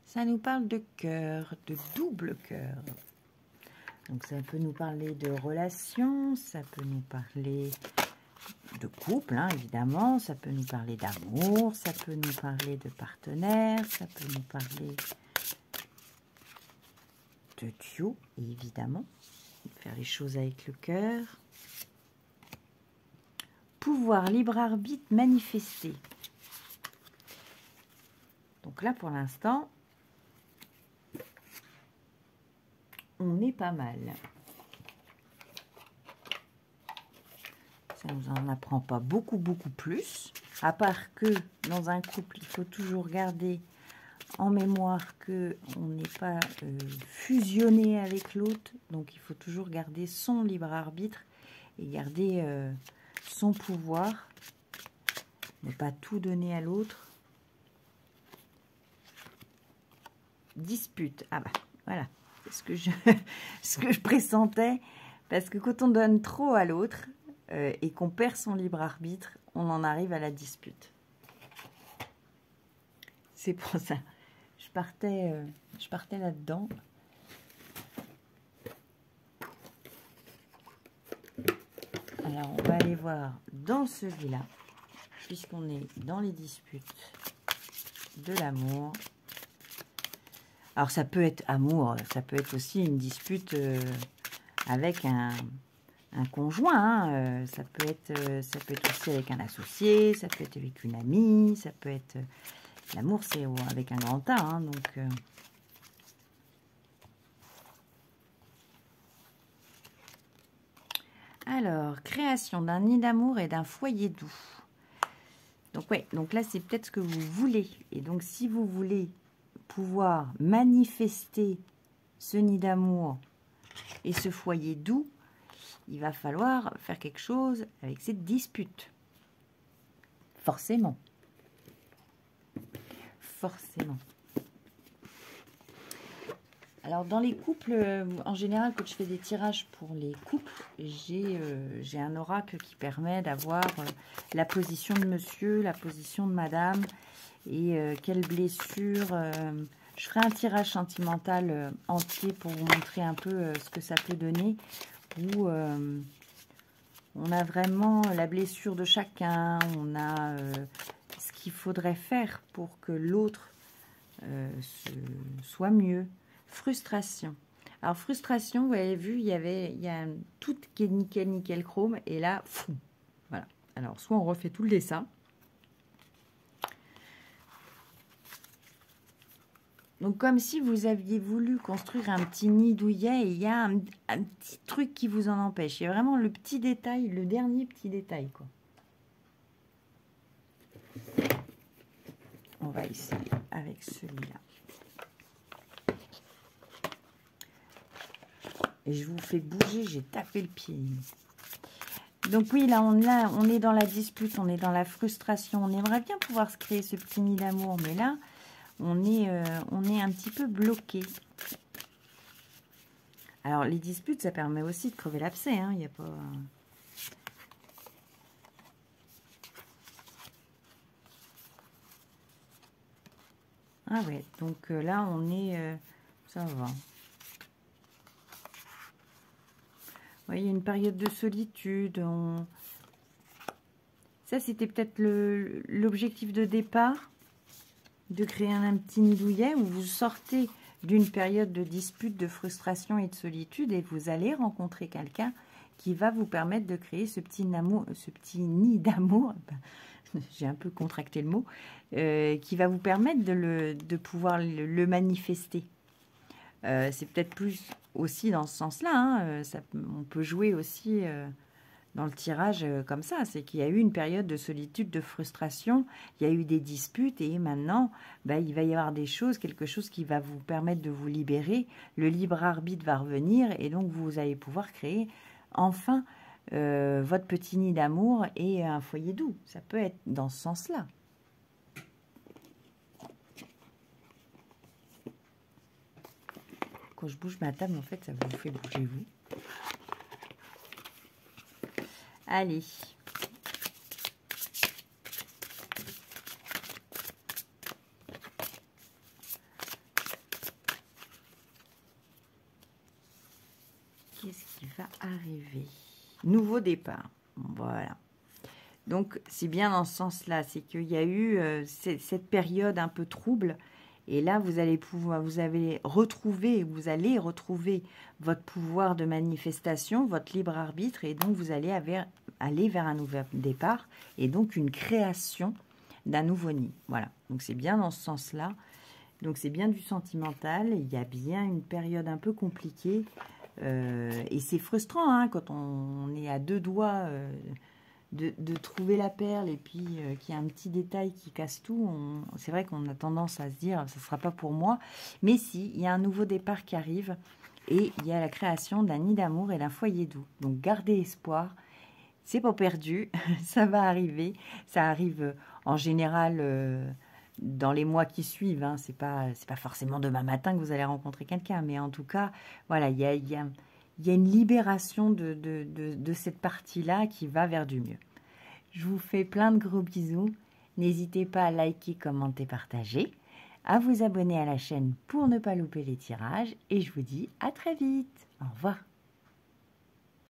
Ça nous parle de cœur, de double cœur. Donc ça peut nous parler de relations, ça peut nous parler de couple, hein, évidemment, ça peut nous parler d'amour, ça peut nous parler de partenaire, ça peut nous parler de duo, évidemment, faire les choses avec le cœur. Pouvoir, libre arbitre, manifester. Donc là, pour l'instant, on est pas mal. Ça ne nous en apprend pas beaucoup plus. À part que dans un couple, il faut toujours garder en mémoire qu'on n'est pas fusionné avec l'autre. Donc il faut toujours garder son libre arbitre et garder son pouvoir. Ne pas tout donner à l'autre. Dispute. Ah bah voilà. Ce que je pressentais. Parce que quand on donne trop à l'autre et qu'on perd son libre arbitre, on en arrive à la dispute. C'est pour ça. Je partais là-dedans. Alors, on va aller voir dans celui-là, puisqu'on est dans les disputes de l'amour. Alors, ça peut être amour, ça peut être aussi une dispute avec un conjoint. Hein. Ça peut être aussi avec un associé, ça peut être avec une amie, ça peut être... L'amour, c'est avec un grand A, hein, donc... Alors, création d'un nid d'amour et d'un foyer doux. Donc, ouais, donc là, c'est peut-être ce que vous voulez. Et donc, si vous voulez pouvoir manifester ce nid d'amour et ce foyer doux, il va falloir faire quelque chose avec cette dispute. Forcément. Forcément. Alors, dans les couples, en général, quand je fais des tirages pour les couples, j'ai un oracle qui permet d'avoir la position de monsieur, la position de madame et quelle blessure. Je ferai un tirage sentimental entier pour vous montrer un peu ce que ça peut donner, où on a vraiment la blessure de chacun, on a ce qu'il faudrait faire pour que l'autre soit mieux. Frustration. Alors, frustration, vous avez vu, il y a tout qui est nickel chrome, et là, fou. Voilà. Alors, soit on refait tout le dessin. Donc, comme si vous aviez voulu construire un petit nid douillet, et il y a un petit truc qui vous en empêche. Il y a vraiment le petit détail, le dernier petit détail, quoi. On va essayer avec celui-là. Et je vous fais bouger, j'ai tapé le pied. Donc oui, là, on est dans la dispute, on est dans la frustration. On aimerait bien pouvoir se créer ce petit nid d'amour, mais là, on est un petit peu bloqué. Alors, les disputes, ça permet aussi de crever l'abcès. Hein, il n'y a pas... Ah ouais, donc là, on est... ça va. Vous voyez, une période de solitude. Ça, c'était peut-être l'objectif de départ, de créer un petit nid douillet où vous sortez d'une période de dispute, de frustration et de solitude et vous allez rencontrer quelqu'un qui va vous permettre de créer ce petit nid d'amour. J'ai un peu contracté le mot, qui va vous permettre de pouvoir le manifester. C'est peut-être plus aussi dans ce sens-là. Hein, on peut jouer aussi dans le tirage comme ça. C'est qu'il y a eu une période de solitude, de frustration. Il y a eu des disputes et maintenant, il va y avoir des choses, quelque chose qui va vous permettre de vous libérer. Le libre arbitre va revenir et donc vous allez pouvoir créer enfin votre petit nid d'amour et un foyer doux. Ça peut être dans ce sens-là. Quand je bouge ma table, en fait, ça vous fait bouger vous. Allez. qu'est-ce qui va arriver? Nouveau départ. Voilà. Donc, c'est bien dans ce sens-là. C'est qu'il y a eu cette période un peu trouble. Et là, vous allez retrouver votre pouvoir de manifestation, votre libre arbitre. Et donc, vous allez aller vers un nouvel départ. Et donc, une création d'un nouveau nid. Voilà. Donc, c'est bien dans ce sens-là. Donc, c'est bien du sentimental. Il y a bien une période un peu compliquée. Et c'est frustrant hein, quand on est à deux doigts de trouver la perle et puis qu'il y a un petit détail qui casse tout. C'est vrai qu'on a tendance à se dire ça ne sera pas pour moi. Mais si, il y a un nouveau départ qui arrive et il y a la création d'un nid d'amour et d'un foyer doux. Donc, gardez espoir. C'est pas perdu. Ça va arriver. Ça arrive en général... dans les mois qui suivent, hein, c'est pas forcément demain matin que vous allez rencontrer quelqu'un, mais en tout cas, voilà, il y a une libération de cette partie-là qui va vers du mieux. Je vous fais plein de gros bisous. N'hésitez pas à liker, commenter, partager, à vous abonner à la chaîne pour ne pas louper les tirages, et je vous dis à très vite. Au revoir.